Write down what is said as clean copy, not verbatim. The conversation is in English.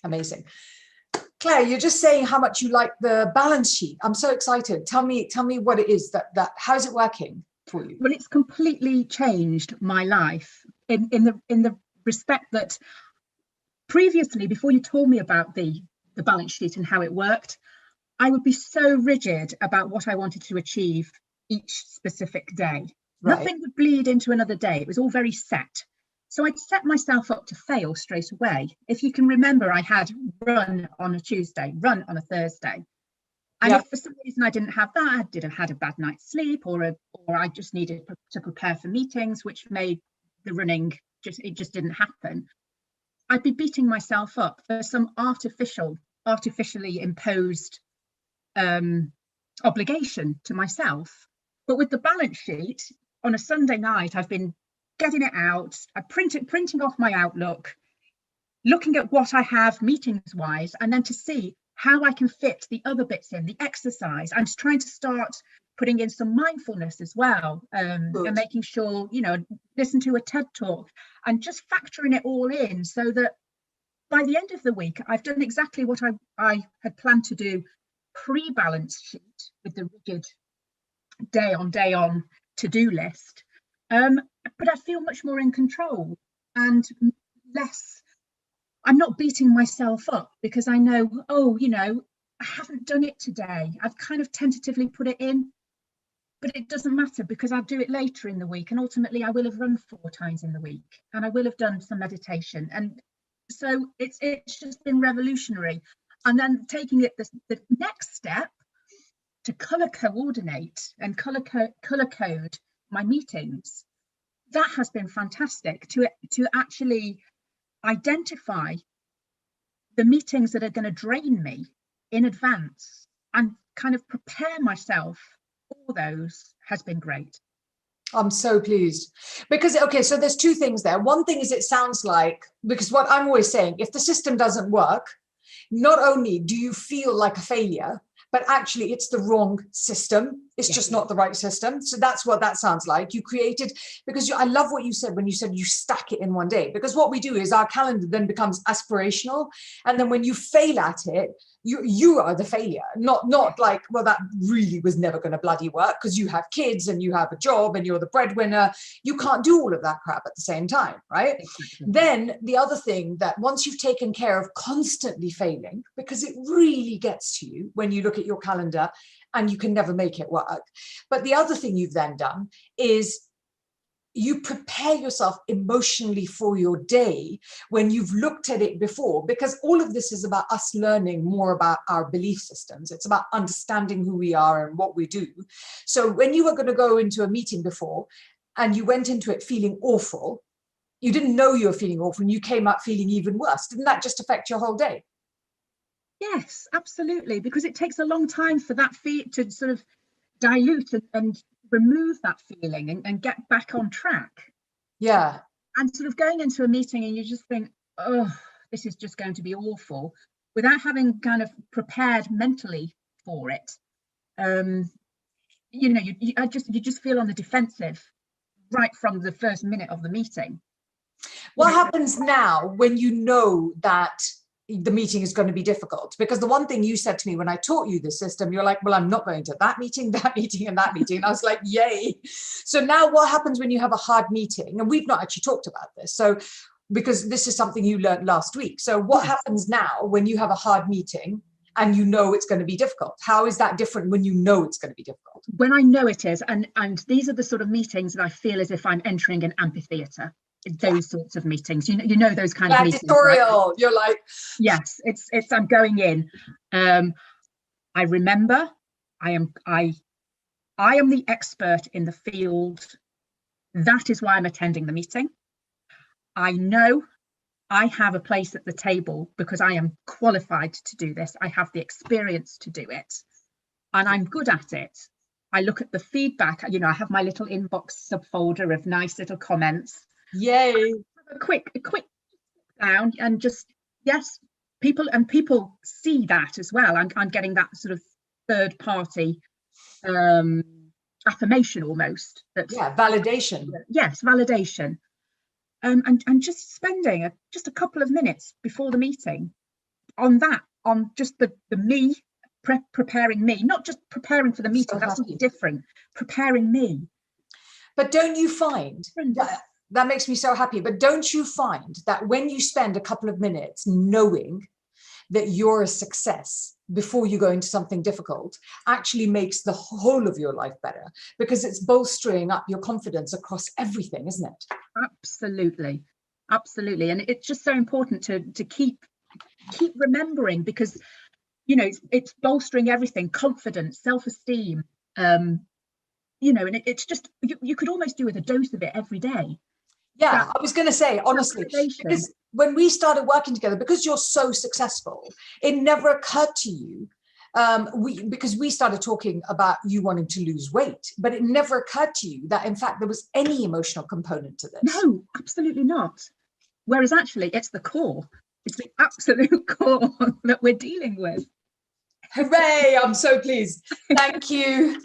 Amazing. Claire, you're just saying how much you like the balance sheet. I'm so excited. Tell me what it is that how's it working for you? Well, it's completely changed my life in the respect that previously, before you told me about the balance sheet and how it worked, I would be so rigid about what I wanted to achieve each specific day. Right. Nothing would bleed into another day. It was all very set. So I'd set myself up to fail straight away. If you can remember, I had run on a Tuesday, run on a Thursday. And if for some reason I didn't have that, I had a bad night's sleep, or I just needed to prepare for meetings, which made the running it just didn't happen. I'd be beating myself up for some artificially imposed obligation to myself. But with the balance sheet, on a Sunday night, I've been getting it out, printing off my Outlook, looking at what I have meetings wise, and then to see how I can fit the other bits in, the exercise. I'm trying to start putting in some mindfulness as well, and making sure, listen to a TED talk and just factoring it all in, so that by the end of the week, I've done exactly what I had planned to do pre-balance sheet with the rigid day on to-do list. But I feel much more in control and less, I'm not beating myself up because I know, I haven't done it today. I've kind of tentatively put it in, but it doesn't matter because I'll do it later in the week. And ultimately I will have run 4 times in the week and I will have done some meditation. And so it's just been revolutionary. And then taking it the next step to colour coordinate and colour code my meetings, that has been fantastic to actually identify the meetings that are going to drain me in advance and kind of prepare myself for those has been great. I'm so pleased because, okay, so there's 2 things there. One thing is, it sounds like, because what I'm always saying, if the system doesn't work, not only do you feel like a failure, but actually it's the wrong system. It's just not the right system. So that's what that sounds like. You created, because I love what you said when you said you stack it in one day, because what we do is our calendar then becomes aspirational. And then when you fail at it, you are the failure, not like, well, that really was never going to bloody work because you have kids and you have a job and you're the breadwinner. You can't do all of that crap at the same time, right? Exactly. Then the other thing, that once you've taken care of constantly failing, because it really gets to you when you look at your calendar and you can never make it work. But the other thing you've then done is you prepare yourself emotionally for your day when you've looked at it before, because all of this is about us learning more about our belief systems. It's about understanding who we are and what we do. So when you were going to go into a meeting before and you went into it feeling awful, you didn't know you were feeling awful and you came out feeling even worse. Didn't that just affect your whole day? Yes, absolutely, because it takes a long time for that to sort of dilute and remove that feeling and get back on track. Yeah. And sort of going into a meeting and you just think, oh, this is just going to be awful, without having kind of prepared mentally for it. You just feel on the defensive right from the first minute of the meeting. What happens now when you know that the meeting is going to be difficult? Because the one thing you said to me when I taught you the system, you're like, well, I'm not going to that meeting, and that meeting. And I was like, yay. So now what happens when you have a hard meeting? And we've not actually talked about this. So, because this is something you learned last week. So what happens now when you have a hard meeting and you know it's going to be difficult? How is that different when you know it's going to be difficult? When I know it is, and these are the sort of meetings that I feel as if I'm entering an amphitheatre. Those sorts of meetings, you know those kind of meetings, right? You're like, yes, it's I'm going in. I remember I am the expert in the field. That is why I'm attending the meeting. I know I have a place at the table because I am qualified to do this. I have the experience to do it and I'm good at it. I look at the feedback, I have my little inbox subfolder of nice little comments. Yay. A quick down and just, yes, people see that as well. I'm getting that sort of third party affirmation almost. Validation. Yes, validation. And just spending just a couple of minutes before the meeting, on just the me, preparing me, not just preparing for the meeting, that's something different, preparing me. But don't you find that makes me so happy, but don't you find that when you spend a couple of minutes knowing that you're a success before you go into something difficult actually makes the whole of your life better, because it's bolstering up your confidence across everything, isn't it? Absolutely. Absolutely. And it's just so important to keep remembering, because, you know, it's bolstering everything, confidence, self-esteem, you know, and it's just, you could almost do with a dose of it every day. Yeah, I was going to say, honestly, because when we started working together, because you're so successful, it never occurred to you, because we started talking about you wanting to lose weight, but it never occurred to you that, in fact, there was any emotional component to this. No, absolutely not. Whereas actually, it's the core. It's the absolute core that we're dealing with. Hooray, I'm so pleased. Thank you.